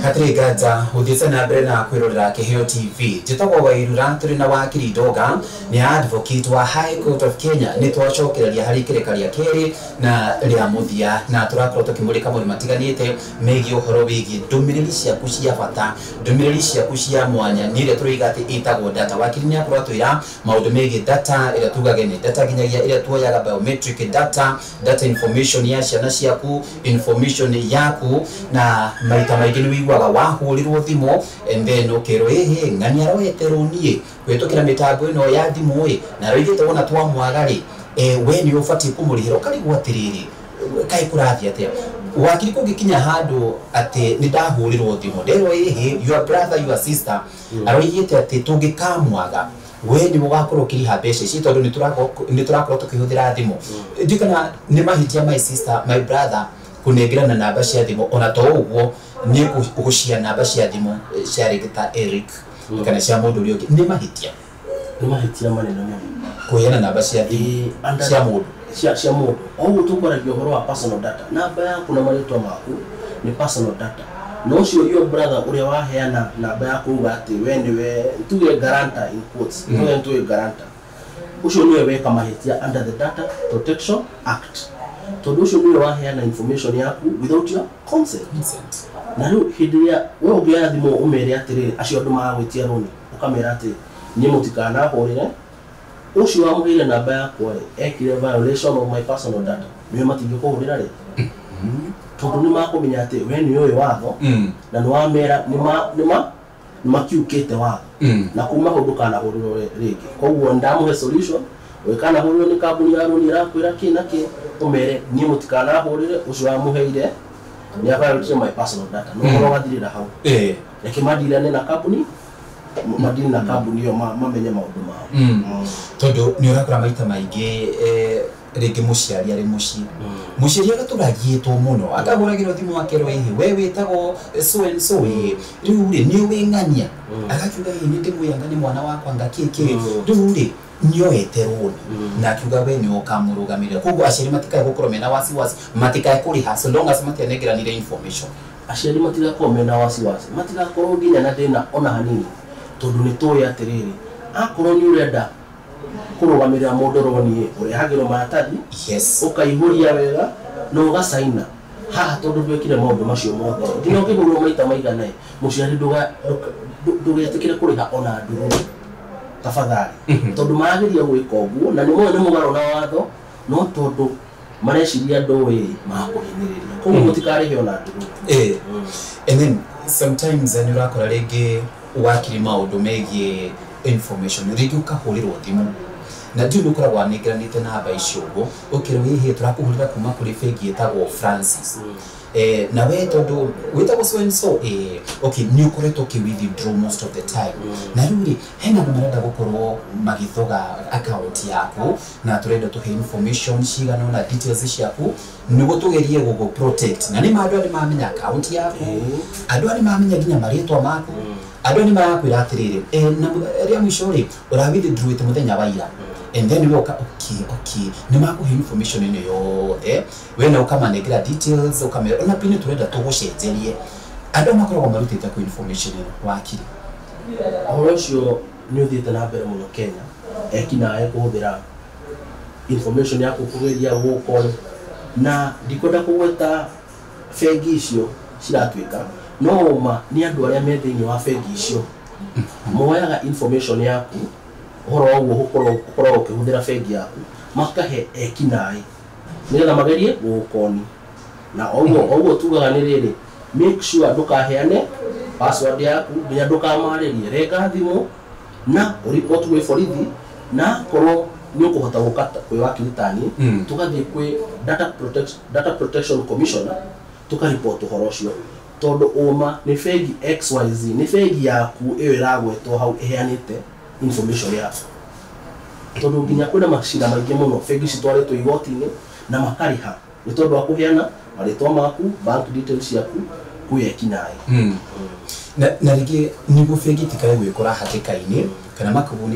Hatri gaza udhisa na mbere na kwirorera Kiheo TV jitagwo Wairura turi na wakiri Ndoga ni advocate wa High Court of Kenya ni twacokereria hari kirekaria keri na ria muthia na turakorwo tukimurika muri matiganite megi uhoro wigi ndumiriri ciaku cia bata ndumiriri ciaku cia mwanya ni ria turiga ati itagwo data wakiri ni akorwo twira maundu megi data ria tugage ni data ginyagia ria tuoyaga biometric data information ya ciana ciaku information yaku na maita maigi ni wigwaga wahurirwo thimo and then ukero ngani aroeterwo nie kwetukira mitambo ino ya thimu na roigite wona twamwagari we ni ufati kumurihira ukarigwa atiriri kai kurathi atia wakiri kungikinya handu ati ni ndahurirwo thimo ndero your brother your sister aroigite ati tungikamwaga we ni mugakorwo kiriha mbeca ici tondu ni turakorwo tukihuthira thimu ndikana ni mahitia my sister my brother kunengerana namba cia thimu ona to uguo ni kuhushia namba cia thimu cia Rigita Eric kana cia mundu uri ni mahitia maneno muno kuyana namba cia thimu cia mundu cia mundu ogu tukoragio horo wa personal data namba yaku na marĩtwa maku ni personal data no cio your brother uria waheana namba yaku ugati we niwe tuge guarantor in quotes no tuge guarantor ucio niwe weka mahitia under the Data Protection Act tondu ucio niwe waheana information yaku without your consent na riu hidiria we ugea thimo umere atiri acio andu magwitia roni ukamera ati ni mutikana horire ucio wamuhire namba yaku ekire violation of my personal data niwe matinge kuhurira ri tondu ni makumenya ati we ni uyu watho na ni wamera ni makiukite watho na kuma hundu kana huriro ringi koguo ndamuhe solution we kana huriro ni kambuni ya roni irakwira kina ki umere ni mutikana hurire ucio wamuheire ni violate my personal data no ro gathirira hau yakimadira na kambuni madini na kambuni yo mamenye maundu mao tondu ni urakora maita maingi ringi muciari ari muciari agaturagietwo muno akaguragirwo thimu wakerwo we witagwo so and so riu ri ni wing'ania agakiuga ni ndimuyanga ni mwana wakwa ngakiki riu ri nyoeterwo na kiuga we ni okamurugamirira koguo aciari matikae gukorwo mena wasiwasi matikae kuriha so long as matianegeranire information aciari matigakorwo mena wasiwasi matigakorwo nginya na thina ona hanini tondu ni tuwe atiriri akorwo ni urenda kurugamirira mundu roni urehagirwo maratathi ukaihuria wega no ugasaina haha tondu twekire maundu macio mothe ndino ngihurwo maita maigana muciari ndugetikire kuriha ona nduru tafadhali tondu marageria gwika uguo na ni mugaro na watho no tondu mareciria andu makuhinyiriria koguo mutikarihe ona nduru and then sometimes ni urakora ringi wakiri maundu megie information ringi ukahurirwo thimu na ndio nukoragwa negeranite namba icio uguo ukirwo hihi turakuhurira kuma kuri fegi etagwo Francis na we tondu witagwo so and so okay ni ukoretwo ki withdraw most of the time na ruri hena marenda gukorwo magithoga account yaku na turenda tuhe information cigana na details ciaku nigo tugerie gugo protect na ni mandu ani mamenya account yaku andu ani mamenya ginya maritwa maku andu ani marakwira atiriri na ria mwisho ura withdraw ite muthenya wa ira and then we okay ni makuhe information ino yothe we na ukamanegera details ukamera ona pini turenda tugucenjerie andu makoragwo marutite ku information ino wakiri orocio ni uthite na mbere muno Kenya ekinae kuhuthira information yaku kugeria guko na ndikwenda kugweta fegi icio ciratwika no ma ni andu aria me thiini wa fegi icio moyaga information yaku horo wo hukoro ukihuthira fegi yaku makahe ekinae nigetha magerie gukoni na oguo tugaga ni riri make sure ndukaheane password yaku nginya ndukamaririe rega thimu na report we borithi na korwo ni ukuhota gukata kwi wakiritani tugathie kwi Data Protection Commissioner tukareport uhoro ucio tondu uma ni fegi XYZ ni fegi yaku iyo iragwetwo hau iheanite information yaku tondu nginya kwina macira maingi muno fegi citwaretwo igoti-ini na makariha ni tondu wa kuheana maritwa maku bank details yaku kuya kinai na rigi nigu fegi tikai gwikora hatikaini kana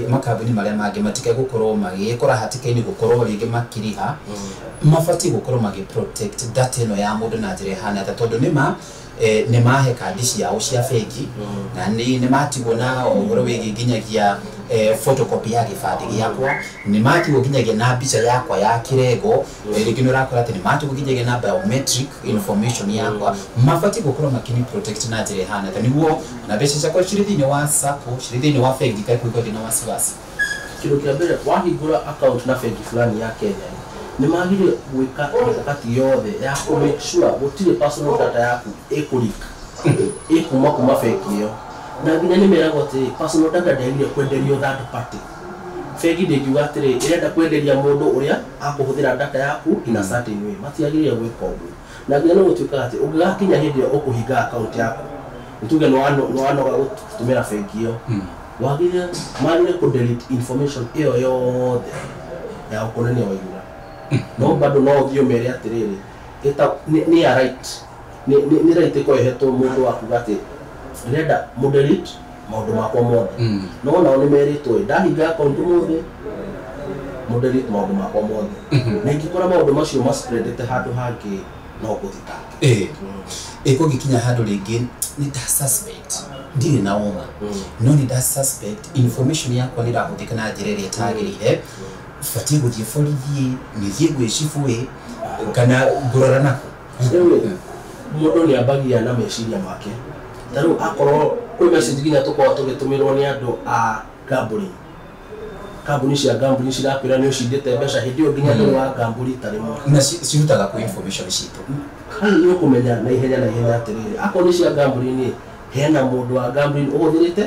makabuni maria mangi matikai gukorwo magikora hatikaini gukorwo rigi makiriha mafati gukorwo magi protect data ino ya mundu na njira hana tondu nĩ mahe kandi ciao cia bengi na nĩ matigwo na ũhoro wĩgiĩ nginyagia photocopy ya gĩbandĩ gĩakwa, nĩ matigwo nginyagia na mbica yakwa ya kĩrengo, rĩngĩ nĩ ũrakora atĩ nĩ matigwo nginyagia na biometric information yakwa. Mabatiĩ gũkorwo makĩni protect na njĩra ĩhana ta nĩguo na mbeca ciakwa cirĩ thĩinĩ wa sacco, cirĩ thĩinĩ wa bengi ikaigua ndĩ na wasiwasi. Kĩndũ kĩa mbere wahingũra account na bengi fulani ya Kenya nĩ magire gwĩka mikakati yothe ya ku make sure gũtirĩ personal data yaku kuma bengi ĩyo, na nginya nĩ meragwo atĩ personal data ndĩagĩrĩire kwenderio third party. Bengi ndĩngiuga atĩrĩ ĩrenda kwenderia mũndũ ũrĩa akũhũthĩra data yaku in a certain way, matiagĩrĩire gwĩka ũguo. Na nginya no gũtuĩka atĩ ũngĩgakinya hĩndĩ ĩyo ũkũhinga account yaku nĩtuge nĩwanoga gũtũmĩra bengi ĩyo, wagĩrĩire magĩrĩire kũ delete information ĩyo yothe ya ũkonania waigua. No bado no ũthiĩ ũmere atĩrĩrĩ nĩ ya right, nĩ right ĩko ĩhetwo mũndũ wakuga atĩ ndĩrenda delete maũndũ makwa mothe. No nao nĩ merĩtwo ndahinga account ũmũthĩ delete maũndũ makwa mothe, na ingĩkora maũndũ macio ma-spreadete handũ hangĩ no gũthitange. Ĩkũngĩkinya handũ rĩngĩ nĩ suspect ndirĩ na ũma no nĩ suspect information yakwa nĩ ĩrahũthĩka na njĩra ĩrĩa ĩtagĩrĩire, batiĩ gũthiĩ borithi, nĩthiĩ gwĩ cibũ kana ngũrora nako. Mũndũ nĩ ambagia na meciria make. Ta rĩu akorwo kwĩ message nginya tũkoragwo tũgĩtũmĩrwo nĩ andũ a gambling, kambuni cia gambling cirakwĩra nĩ ũcindĩte mbeca hĩndĩ ĩyo nginya ndũrĩ wa gambling ta rĩmwe, na cirutaga kwĩ information citũ. Hau nĩ ũkũmenya na ihenya atĩrĩrĩ akorwo nĩ cia gambling heana mũndũ wa gambling ũhũthĩrĩte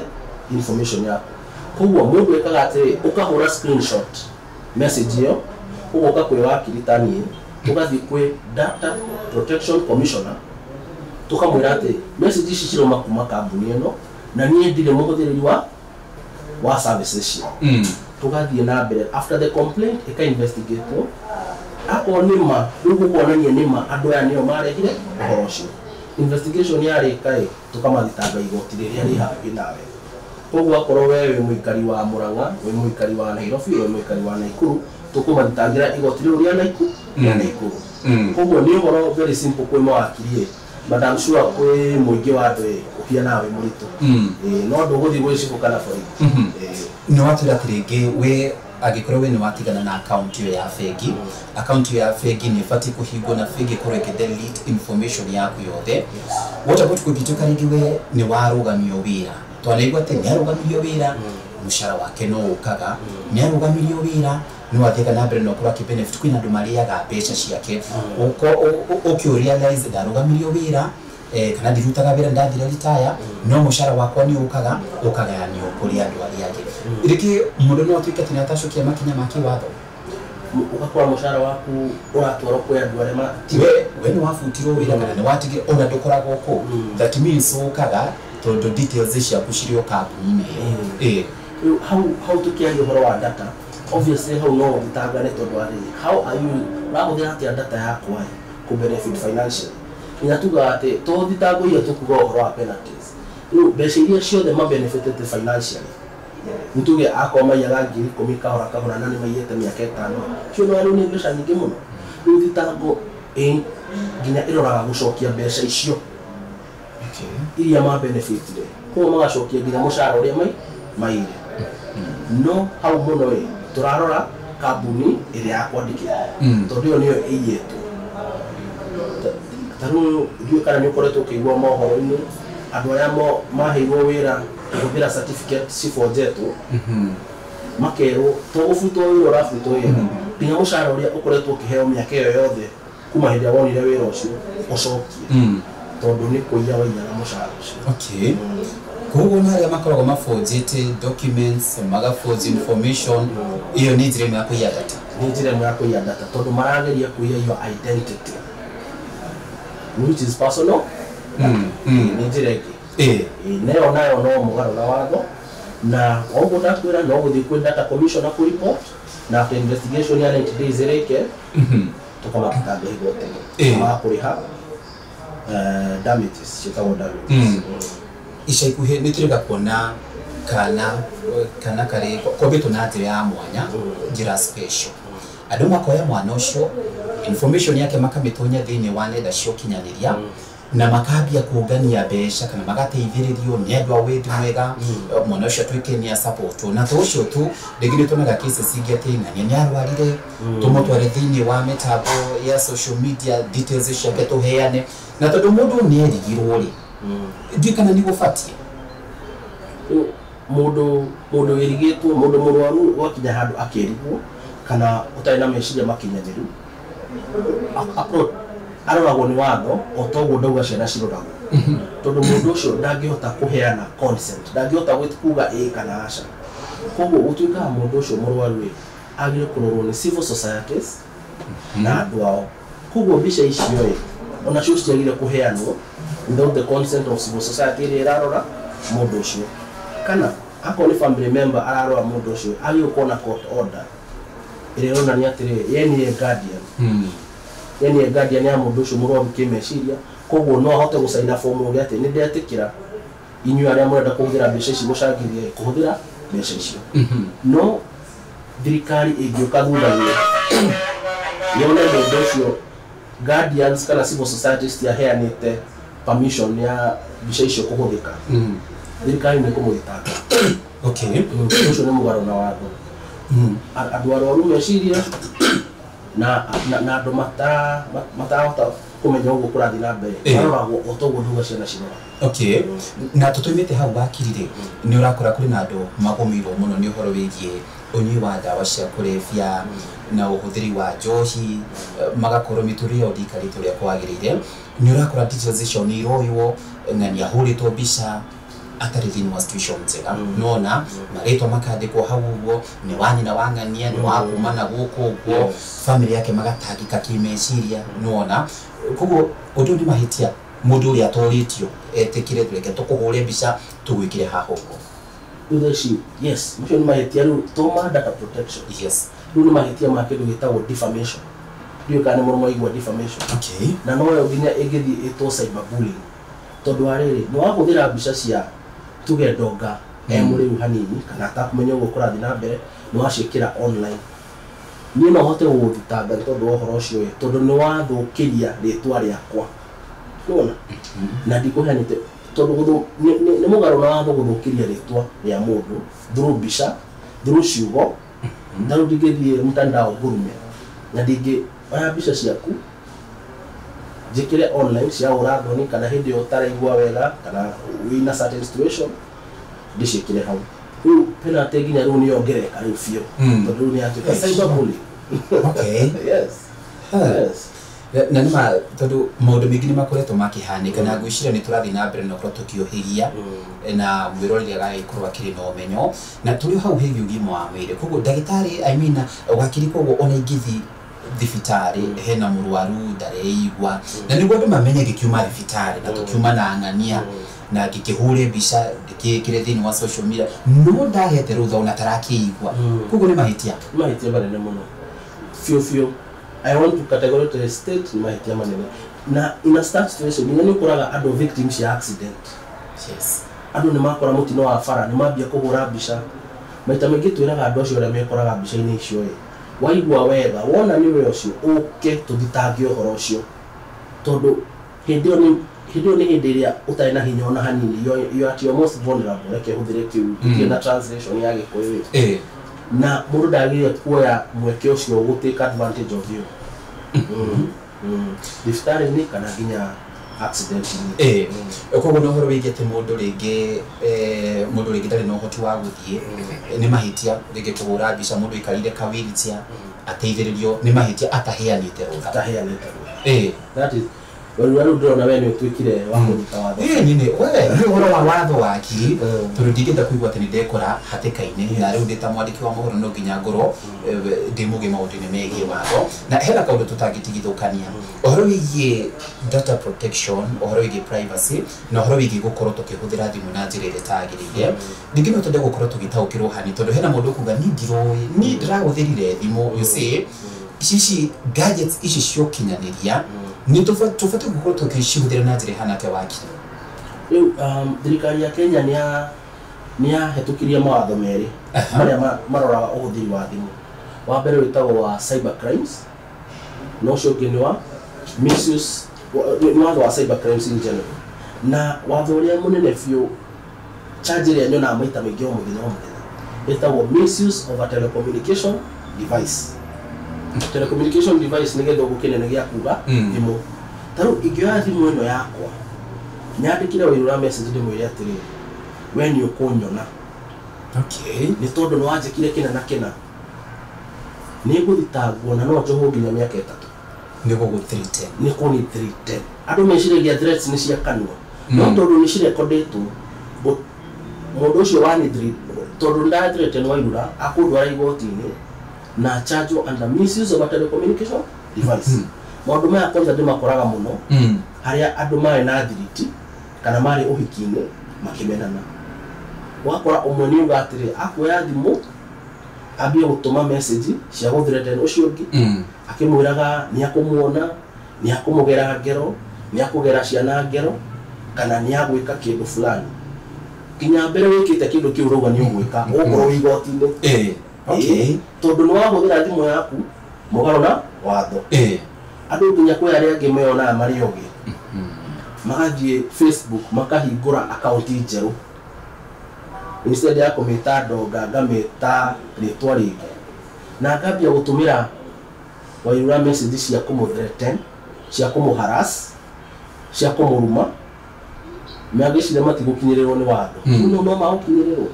information yaku. Koguo mũndũ ekaga atĩrĩ ũkahũra screenshot message ĩyo ũgoka kwĩ wakiri ta niĩ ũgathiĩ kwĩ Data Protection Commissioner tũkamwĩra atĩ message ici cirauma kuma kambuni ĩno na niĩ ndirĩ mũhũthĩrĩri wa services cio. Tũgathiĩ na mbere after the complaint ĩka-investigatwo, akorwo nĩ ma rĩu gũkuonania nĩ ma andũ aya nĩo marehire ũhoro ũcio. Investigation yarĩka tũkamathitanga igoti rĩrĩa rĩ hakuhĩ nawe. Koguo akorwo we wĩ mũikari wa Murang'a, wĩ mũikari wa Nairobi, wĩ mũikari wa Naikuru, tũkũmathitangĩra igoti rĩu rĩa Naikuru. Koguo nĩ ũhoro very simple kwĩ mawakiri, but I'm sure kwĩ mũingĩ wa andũ ũhiana wĩ mũritũ. No ndũgũthiĩ gwĩ cibũ kana borithi. Nĩ watwĩra atĩ rĩngĩ we angĩkorwo we nĩ watigana na account ĩyo ya bengi, account ĩyo ya bengi nĩ ĩbatiĩ kũhingwo na bengi ĩkorwo ĩkĩ-delete information yaku yothe. What about kũngĩtuĩka rĩngĩ we nĩ warũgamio wĩra, twanaigua atĩ nĩ arũgamirio wĩra, mũcara wake no ũkaga, nĩ arũgamirio wĩra no athiĩka na mbere na ũkorwo akĩ-benefit, kwĩna andũ marĩaga mbeca ciake, ũkĩ-realize ndarũgamirio wĩra kana ndirutaga wĩra ndathire retire, no mũcara wakwa nĩ ũkaga ũkagayanio kũrĩ andũ arĩa angĩ. Rĩngĩ mũndũ no atuĩke atĩ nĩ atacokia makinya ma kĩwatho, ũgakora mũcara waku ũratwarwo kwĩ andũ arĩa we nĩ wabutirwo wĩra kana nĩ watigire ona ndũkoragwo kũu, that means ũkaga tondũ details ciaku cirĩ o kambuni-inĩ. Hau tũkĩaria ũhoro wa data, obviously hau no ũthitangane tondũ arĩ how are you ũrahũthĩra atĩa data yakwa kũ-benefit financially. Nginya tugaga atĩ to thitango iria tũkuga ũhoro wa penalties, rĩu mbeca iria ciothe ma-benefitete financially nĩ tuge akorwo maiyaga 10,000 kahora na nĩ maiyĩte mĩaka 5, cio no rĩu nĩ mbeca nyingĩ mũno. Rĩu thitango nginya ĩroraga gũcokia mbeca icio iria ma-benefitire, koguo magacokia nginya mũcara ũrĩa maire. No hau mũno tũrarora kambuni ĩrĩa yakwandĩkĩtwo tondũ ĩyo nĩyo ĩiyĩtwo. Ta rĩu ndiũĩ kana nĩ ũkoretwo ũkĩigua mohoro-inĩ andũ arĩa maheirwo wĩra kũhũthĩra certificate cifonjetwo makerwo to ũbutwo wĩra ũrabutwo wĩra nginya mũcara ũrĩa ũkoretwo ũkĩheo mĩaka ĩyo yothe kuma hĩndĩ ĩrĩa wonire wĩra ũcio ũcokie tondũ nĩ kũiya waiyaga mũcara ũcio. Koguo na arĩa makoragwo mafonjete documents, magaforge information, iyo nĩ njĩra ĩmwe ya kũiya data. Nĩ njĩra ĩmwe ya kũiya data tondũ marageria kũiya your identity, which is personal. Nĩ njĩra ĩngĩ. Nayo no mũgarũ na watho, na ũguo ndakwĩra no gũthiĩ kwĩ Data Commissioner kũ report, na after investigation ya 90 days ĩrĩke tũkamathitanga igoti-inĩ, makũrĩha damages chitagwo damages ica ikuhĩ nĩ tũrĩga kuona kana karĩ kombĩtwo na njĩra ya mwanya njĩra special andũ makoya mwana ũcio information yake makamĩtonya thĩinĩ wa nenda cia ũkinyanĩria na makambia kũngania mbeca kana magateithĩrĩrio nĩ andũ a wendi mwega mwana ũcio atuĩke nĩ support na to ũcio tu rĩngĩ nĩ tuonaga cases ingĩ atĩ ng'ania nĩ arwarire tũmũtware thĩinĩ wa mĩtambo ya social media details ciake tũheane na tondũ mũndũ nĩ erigirwo rĩ ndiũ kana nĩ gũbatiĩ mũndũ wĩrigĩtwo mũndũ mũrwaru wakinya handũ akĩrigwo kana ũtarĩ na meciria makinyanĩru aroragwo nĩ watho o toguo ndauga ciana ciroragwo tondũ mũndũ ũcio ndangĩhota kũheana consent ndangĩhota kuuga ĩĩ kana aca koguo gũtuĩkaga mũndũ ũcio mũrwaru agĩrĩirwo kũrorwo nĩ civil societies na andũ ao koguo mbica icio ona cio citiagĩrĩire kũheanwo without the consent of civil society ĩrĩa ĩrarora mũndũ ũcio kana akorwo nĩ family member ararora mũndũ ũcio agĩrĩirwo kuona na court order ĩrĩa ĩronania atĩrĩrĩ ye nĩye guardian ya mũndũ ũcio mũrwaru kĩmeciria koguo no ahote gũcaina fomu ũrĩa atĩ nĩ ndetĩkĩra inyuĩ arĩa mũrenda kũhũthĩra mbeca ici mũcangĩrie kũhũthĩra mbeca icio no thirikari ĩngĩũka thutha-inĩ yone mũndũ ũcio guardians kana civil societies tiaheanĩte permission ya mbica icio kũhũthĩka thirikari nĩ kũmũthitanga ũcio nĩ mũgarũ na watho andũ arwaru meciria na andũ matarahota kũmenya ũguo kũrathiĩ na mbere maroragwo o toguo nduga ciana cirora na tũtũimĩte hau wakiri-rĩ nĩ ũrakora kũrĩ na andũ magũmĩirwo mũno nĩ ũhoro wĩgiĩ ũnyui wa ndawa cia kũrebia na ũhũthĩri wa njohi magakorwo mĩtũrĩre yao ndĩikarĩte ũrĩa kwagĩrĩire nĩ ũrakora details icio nĩ iroywo na nĩ ahũrĩtwo mbica atarĩ thĩinĩ wa situation njega nona marĩtwa makandĩkwo hau ũguo nĩ wa nyina wa ng'ania nĩ wa kuma na gũkũ ũguo family yake magatangĩka kĩmeciria nona koguo ũndũ nĩ mahĩtia mũndũ ũrĩa atwarĩtio etĩkĩre tũreke tũkũhũre mbica tũgwĩkĩre haha ũguo thutha ici yes macio nĩ mahĩtia rĩu toma data protection rĩu nĩ mahĩtia ma kĩndũ gĩtagwo defamation ndiũĩ kana nĩ mũrũmũ aigua defamation na noyo nginya ĩngĩthiĩ ĩtwo cyberbullying tondũ wa rĩrĩ nĩ wahũthĩra mbica cia tuge ndonga mũrĩu hanini kana atakũmenya ũguo kũrathiĩ na mbere nĩ waciĩkĩra online niĩ no hote gũgũthitanga tondũ wa ũhoro ũcio tondũ nĩ wathũkĩria rĩtwa rĩakwa kuona na ndikũheanĩte tondũ nĩ mũgarũ na watho gũthũkĩria rĩtwa rĩa mũndũ through mbica through ciugo na rĩu ndingĩthiĩ mtandao ngurume na ndingĩoya mbica ciaku njĩkĩre online cia ũrathoni kana hĩndĩ ĩyo ũtaraigua wega kana wĩna certain situation ndĩciĩkĩre hau rĩu penalty nginya rĩu nĩ yongereka rĩu biũ tondũ rĩu nĩ yatuĩka cyberbullying na nĩma tondũ maũndũ maingĩ nĩ makoretwo makĩhanĩka na ngwĩciria nĩ tũrathiĩ na mbere na gũkorwo tũkĩũhĩgia na mwĩroreri agagĩkorwo akĩrĩ na ũmenyo na tũrĩ hau hĩgiĩ ũgima wa mwĩrĩ koguo ndagĩtarĩ wakiri koguo ona ingĩthiĩ thibitarĩ hena mũrwaru ndareigua na nĩguo andũ mamenye gĩkiuma thibitarĩ na tũkiuma na ng'ania na ngĩkĩhũre mbica ngĩkĩre thĩinĩ wa social media no ndahete rũtha ona tarakĩigua koguo nĩ mahĩtia manene mũno biũ I want to categorically state nĩ mahĩtia manene na in a start situation nĩ ũkoraga andũ victims ya accident andũ nĩ makora mũtino wa bara nĩ mambia kũhũra mbica maita maingĩ twĩraga andũ acio arĩa mekoraga mbica-inĩ icio waigua wega wona nĩ we ũcio ũke tũthitange ũhoro ũcio tondũ hĩndĩ ĩyo nĩ hĩndĩ ĩrĩa ũtarĩ na hinya ona hanini you are your most vulnerable reke hũthĩre kĩu na translation ya gĩkũyũ na mũndũ ndagĩrĩire kuoya mweke ũcio gũtake advantage of you thibitarĩ-inĩ kana nginya accident-inĩ koguo nĩ ũhoro wĩgiĩ atĩ mũndũ rĩngĩ ndarĩ na ũhoti wa gũthiĩ nĩ mahĩtia rĩngĩ kũhũra mbica mũndũ aikarire ka wheelchair ateithĩrĩrio nĩ mahĩtia ataheanĩte rũtha that is rĩu ndĩrona we nĩ ũtuĩkire wa kũruta watho nĩ ũhoro wa watho wakiri tondũ ndingĩenda kũigua atĩ nĩ ndekora hatĩka-inĩ na rĩu ndĩ ta mwandĩki wa mohoro no nginya ngorwo ndĩ mũgĩ maũndũ-inĩ megiĩ watho na hena kaũndũ tũtangĩtigithũkania ũhoro wĩgiĩ data protection ũhoro wĩgiĩ privacy na ũhoro wĩgiĩ gũkorwo tũkĩhũthĩra thimũ na njĩra ĩrĩa ĩtagĩrĩire ningĩ no twende gũkorwo tũgĩtaũkĩrwo hani tondũ hena mũndũ kuga niĩ ndiroĩ niĩ ndĩrahũthĩrire thimũ you see ici gadgets ici cia ũkinyanĩria ni tofauti gukorwo tukicihũthĩra na njĩra hana atĩa wakiri rĩu thirikari ya Kenya nĩ yahetũkirie mawatho merĩ marĩa maroraga ũhũthĩri wa thimũ. Wa mbere wĩtagwo wa cyber crimes, na ũcio ũngĩ nĩ wa misuse, watho wa cyber crimes in general. Na watho ũrĩa mũnene biũ, charge ĩrĩa nyonaga maita maingĩ o mũthenya wĩtagwo misuse of a telecommunication device. Telecommunication device nĩ gĩthũngũ kĩnene gĩa kuga thimũ. Ta rĩu ingĩoya thimũ ĩno yakwa nyandĩkire Wairũra message ndĩmwĩre atĩrĩ, we nĩ ũkũnyona, nĩ tondũ nĩ wanjĩkire kĩna na kĩna, nĩ ngũthitangwo na no njohwo nginya mĩaka 3. nĩ gũgũ310 nĩ kũni 310. Andũ meciragia threats nĩ cia kanua, no tondũ nĩ cirekondĩtwo mũndũ ũcio wani tondũ ndathreaten Wairũra akũndwara igoti-inĩ na charge under misuse of a telecommunication device. Maũndũ maya kwanza ndĩmakoraga mũno harĩa andũ marĩ na thiriti kana marĩ ũhiki-inĩ makĩmenana. Wakora ũmwe nĩ uga atĩrĩ akuoya thimũ ambie gũtũma message cia gũthreaten ũcio ũngĩ akĩmwĩraga nĩ akũmuona, nĩ akũmũgera ngero, nĩ akũgera ciana ngero, kana nĩ agwĩka kĩndũ fulani. Kinya mbere wĩkĩte kĩndũ kĩu rauga nĩ ũgwĩka ũkorwo igoti-inĩ. Tondũ nĩ wahũthĩra thimũ yaku mũgarũ na watho. Andũ nginya kwĩ arĩa angĩ meyonaga marĩ ogĩ, magathiĩ Facebook makahingũra akaunti njerũ, instead ya kũmĩta ndonga ngamĩta rĩtwa rĩngĩ, na ngambia gũtũmĩra Wairũra message cia kũmũthreaten, cia kũmũharass, cia kũmũruma, magĩciria matigũkinyĩrĩrwo nĩ watho. No magũkinyĩrĩrwo.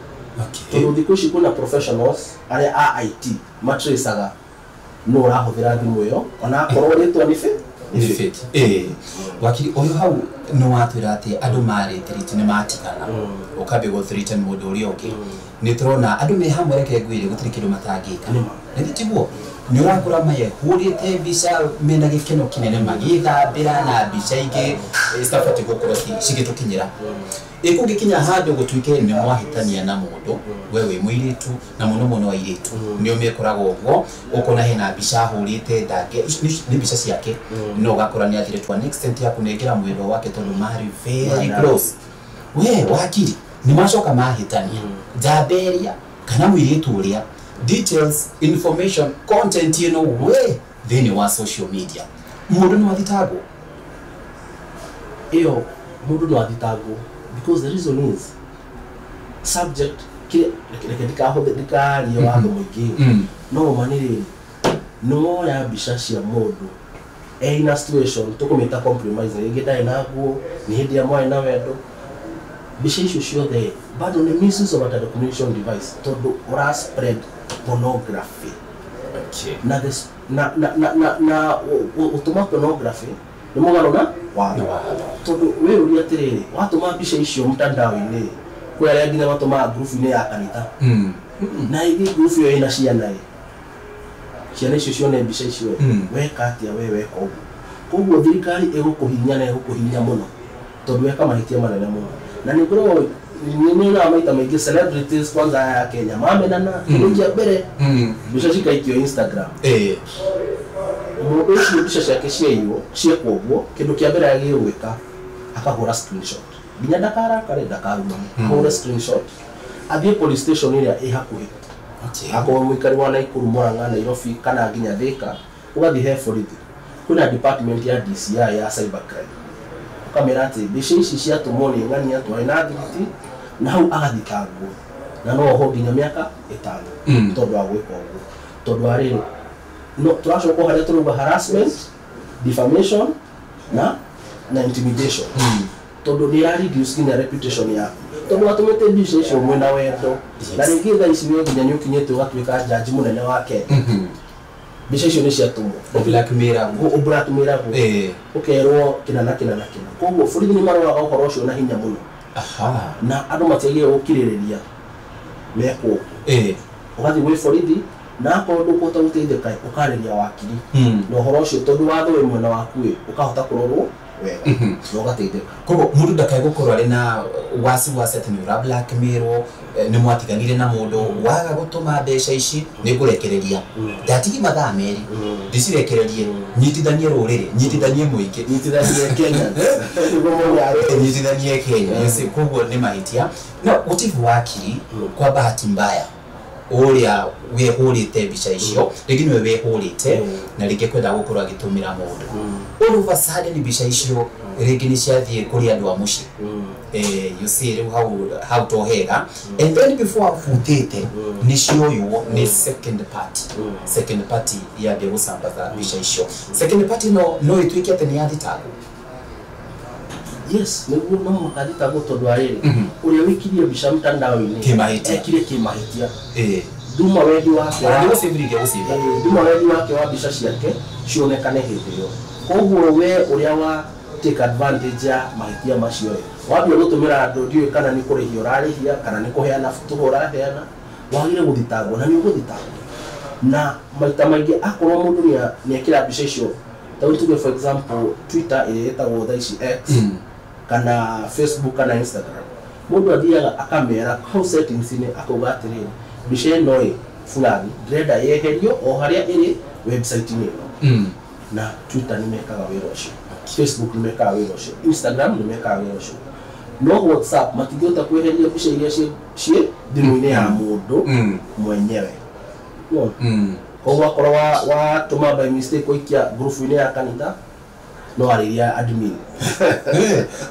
Tondũ thikũ ici kwĩna professionals arĩa a IT matracaga no ũrahũthĩra thimũ ĩyo ona akorwo rĩtwa nĩ fake. Wakiri ũyũ hau nĩ watwĩra atĩ andũ marĩ thiriti nĩ matigana ũkambia gũthreaten mũndũ ũrĩa ũngĩ. Nĩ tũrona andũ me hamwe reke ngwĩre gũtirĩ kĩndũ matangĩka. Nĩ tiguo nĩ wakora mahũrĩte mbica mena gĩkeno kĩnene magĩthambĩra na mbica ingĩ citabatiĩ gũkorwo cigĩtũkinyĩra. Kũngĩkinya handũ gũtuĩke nĩ mwahĩtania na mũndũ, we wĩ mũirĩtu na mũno mũno airĩtu nĩo mekoraga ũguo, ũkona hena mbica hũrĩte ndange nĩ mbica ciake, no ũgakora nĩ athire to an extent ya kũnengera mwendwa wake tondũ marĩ very close. We wakiri nĩ macoka mahĩtania, njamberia kana mũirĩtu ũrĩa details, information, content we thĩinĩ wa social media, mũndũ nĩ wathitangwo. Ĩyo mũndũ nĩ wathitangwo because the reason is subject reke ndikarie watho mũingĩ, no manĩrĩ nĩ woya mbica cia mũndũ ina situation tũkũmĩta compromise, rĩngĩ ndarĩ na nguo, nĩ hĩndĩ ya mwarĩ na wendo, mbica icio ciothe bado nĩ misuse of a telecommunication device tondũ ũra spread pornography. Na ũtũma pornography nĩ mũgarũ na watho. Tondũ wĩyũria atĩrĩrĩ, watũma mbica icio mtandao-inĩ, kwĩ arĩa nginya matũmaga group-inĩ ya kanitha, na ĩngĩ group ĩyo ĩna ciana, ciana icio cione mbica icio, weka atĩa we weka ũguo. Koguo thirikari ĩgũkũhinya na ĩgũkũhinya mũno tondũ weka mahĩtia manene mũno. Na nĩ ngoragwo nĩonaga maita maingĩ celebrities kwanza ya Kenya mamenana kĩndũ kĩa mbere mbica cikaikio Instagram. Mũndũ ũcio mbica ciake ciekwo ũguo, kĩndũ kĩa mbere agĩrĩirwo gwĩka akahũra screenshot, nginya ndakarakare ndakarumane, ahũre screenshot athiĩ police station ĩrĩa ĩ hakuhĩ, akorwo mũikari wa Naikuru, Murang'a, Nairobi kana nginya Thika, ũgathiĩ he borithi, kwĩna department ya DCI ya cyber crime, ũkamera atĩ mbica ici ciatũmwo nĩ ng'ania twarĩ na thiriti, na hau agathitangwo na no oho nginya mĩaka 5 tondũ wa gwĩka ũguo. Tondũ arĩ no tũracoka harĩa tũrauga harassment, defamation na intimidation, tondũ nĩ ya reduce nginya reputation yaku, tondũ watũmĩte mbica icio mwĩna wendo, na rĩngĩ thaa ici we nginya nĩ ũkinyĩte ũgatuĩka jaji mũnene wa Kenya, mbica icio nĩ ciatũmwo blackmailagwo, ũkerwo kĩna na kĩna na kĩna. Koguo borithi nĩ maroraga ũhoro ũcio na hinya mũno, na andũ matiagĩrĩirwo gũkirĩrĩria mekwo. Ũgathiĩ gwĩ borithi na akorwo ndũkũhota gũteithĩka ũkarĩria wakiri na ũhoro ũcio, tondũ watho wĩ mwena waku ũkahota kũrorwo wega no gateitheka kogo mundu ndakai gukorwo ari na wasi ati ni ura blackmail ni mwatiganire na mundu waga gutuma mbeca ici ni ngurekereria ndatigi mathaa meri ndicirekererie nyitithanie ruriri nyitithanie muingi nyitithanie Kenya nyitithanie Kenya yose kogo ni mahitia no utivu wakiri kwa bahati mbaya uria wehurite mbica icio rigi niwe wehurite na rigi kwenda gukorwo agitumira mundu all of a sudden mbica icio rigi ni ciathie kuri andu a muci you see riu how to hega and then before futite ni cioywo ni second party ya de gusambaza mbica icio second party no itwike ati ni yathitago yes niguo no mukathita gotondu ariri uria wikirie mbica mtandao-ini kimahitia duma wedi wake duma wedi wake wa mbica ciake cionekane hindi yo koguo we uria wa take advantage ya mahitia macio wambia gutumira andu ndiwe kana ni kurihia urarihia kana ni kuheana futuho uraheana wagire guthitangwo na ni uguthitangwo na maita maingi akorwo mundu ni ekira mbica icio tawituge for example Twitter ile etagwo thaici X kana Facebook kana Instagram mundu athiaga akamera how settings ni akauga atiriri mbica ino fulani ndrenda yeherio o haria iri website ni na Twitter ni mekaga wira ucio Facebook ni mekaga wira ucio Instagram ni mekaga wira ucio no WhatsApp matigota kweheria mbica iria cie thimu-ini ya mundu mwenyewe koguo akorwo wa tuma by mistake kuikia group-ini ya kanitha no ariria admin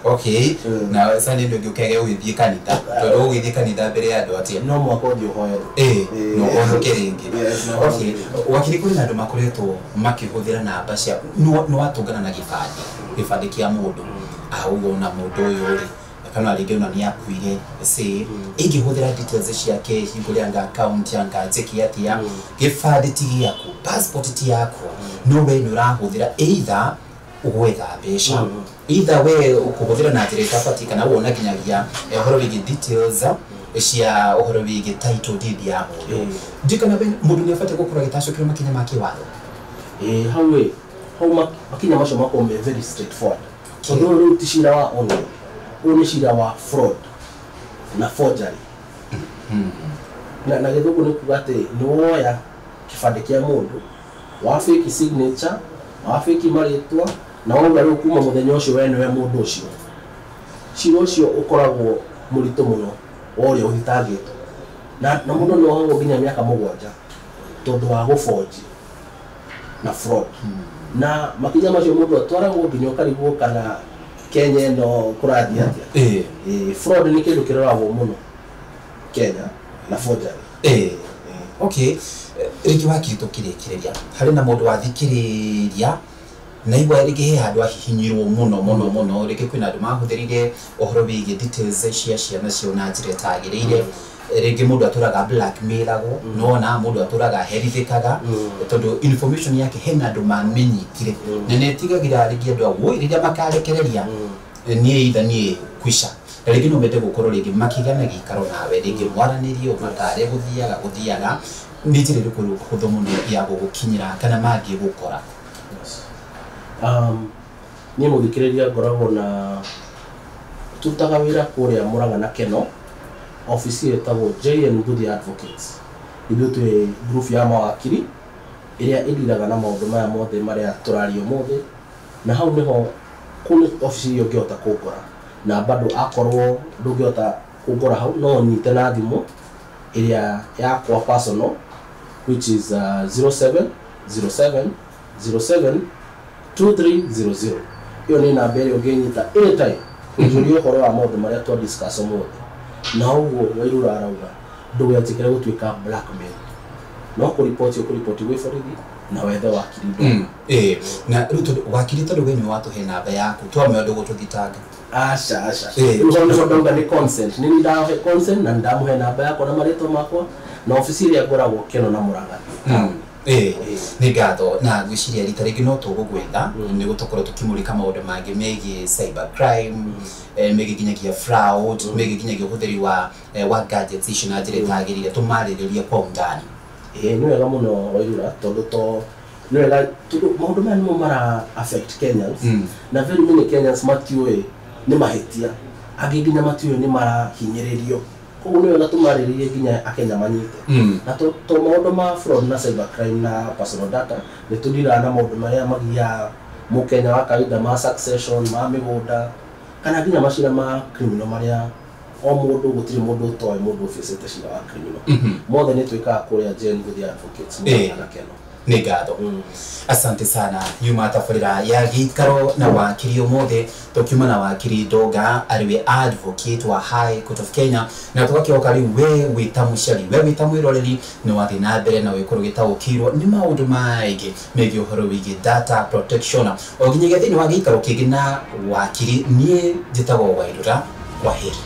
okay na sasa ndio ngukege uithie kanitha tondu uithie kanitha mbere ya andu atia no mwako ndio hoyo no ono kiringi okay wakiri kuri na andu makoretwo makihuthira namba cia no watungana na gibandi kia mundu augo na mundu uyu ri kana rĩngĩ ona ni akuire si ingĩhuthira details ciake hingũria anga account yanga njeki atia gibandi ti yaku passport ti yaku no we ni ũrahũthĩra either ugwetha mbeca either we ukuhuthira na njĩra ĩtabatiĩ kana wona nginyagia ũhoro wĩgiĩ details cia ũhoro wĩgiĩ title deed ya mũndũ ndikana mũndũ nĩ abatiĩ gũkorwo agĩtacũkĩra makinya ma kĩwatho hau makinya macio makorwo me very straightforward tondũ rĩu ti cira wa online ni cira wa fraud na forgery na gĩthũngũ nĩ kuga atĩ nĩ woya kĩbandĩ kĩa mũndũ wa fake signature wa fake marĩtwa na wauga rĩu kuma mũthenya ũcio we nĩwe mũndũ ũcio cira ũcio ũkoragwo mũritũ mũno wa ũrĩa ũthitangĩtwo na mũndũ no ohagwo nginya mĩaka 7 tondũ wa gũforge na fraud na makinya macio mũndũ atwaragwo nginya ũkarigwo kana Kenya no kurathia atia fraud ni kindu kiroragwo muno Kenya na forgery okay rĩngĩ wakirito kirekireria harĩ na mũndũ wathikĩrĩria na igwa rĩngĩ he handũ ahihinyirwo mũno rĩngĩ kwĩna andũ mahũthĩrire ũhoro wĩgiĩ details cia ciana cio na njĩra ĩtagĩrĩire rĩngĩ mũndũ atũraga blackmailagwo nona mũndũ atũraga herithĩkaga tondũ information yake hena andũ mamenyitire na nĩtigagĩra rĩngĩ andũ agwo rĩrĩa makarekereria niĩ itha niĩ kwisha rĩngĩ no mende gũkorwo rĩngĩ makĩgana gĩikaro nawe rĩngĩ mwaranĩrie ũmatare gũthiaga nĩ njĩra ĩrĩkũ hũthũ mũno ya gũgũkinyĩra kana mangĩgũkora niĩ mũthikĩrĩria ngoragwo na tutaga wĩra kũrĩa Mũrang'a na Keno ofisi etagwo JN Nguthi Advocates ithuĩ twĩ group ya mawakiri ĩrĩa ĩdiraga na maũndũ maya mothe marĩa tũrario mothe na hau nĩho kũrĩ ofisi ĩyo ũngĩhota kũngora na bado akorwo ndũngĩhota kũngora hau no nyite na thimũ ĩrĩa yakwa personal which is 0707 07 2300 ĩyo nĩ namba ĩrĩa ũngĩnyita anytime kũnjũria ũhoro wa maũndũ marĩa twa discuss mothe na uguo Wairura arauga ndũgetikire gũtuĩka blackmail no kũripoti gwĩ borithi na wethe wakiri ndo na rĩu wakiri tondũ we nĩ watũhe namba yaku twamenya ndũ gũtũthitanga aca nĩ ndauga nĩ consent nĩ ndahe consent na ndamuhe namba yakwa na marĩtwa makwa na ofisi ĩrĩa ngoragwo Keno na Mũrang'a nĩ ngatho na gwĩciria rita rĩngĩ no tũgũgwetha nĩ gũtũkorwo tũkĩmũrĩka maũndũ mangĩ megiĩ cyber crime megiĩ nginyagia fraud megiĩ nginyagia ũhũthĩri wa gadgets icio na njĩra ĩtagĩrĩire tũmarĩrĩrie kwa undani nĩ wega mũno Wairura tondũ no la tudo maundu maya nimo mara affect Kenyans na very many Kenyans matiwe ni mahetia agiginya matiwe ni mara hinyiririo ko no la tumaririe ginya akenya manyite na to maundu ma fraud na cyber crime na personal data ni tudira na maundu maya magia mukenya wa kawaida ma succession ma migunda kana ginya mashira ma criminal maria o mundu gutiri mundu toy mundu officete shira wa criminal more than twika kuria jail with the advocates na keno Negado. Asante sana. Yuma tafarira ya gikaro na wakiri omothe tokiuma na wakiri Ndoga ariwe advocate wa High Court of Kenya na tukakioka we wita muciari we wita mwiroreri no wathi na mbere na wikuru gitaukirwo ni maundu maige megie uhoro wigi data protection oginyege thini wa gikaro kigina wakiri nie njitagwo Wairura. Kwaheri.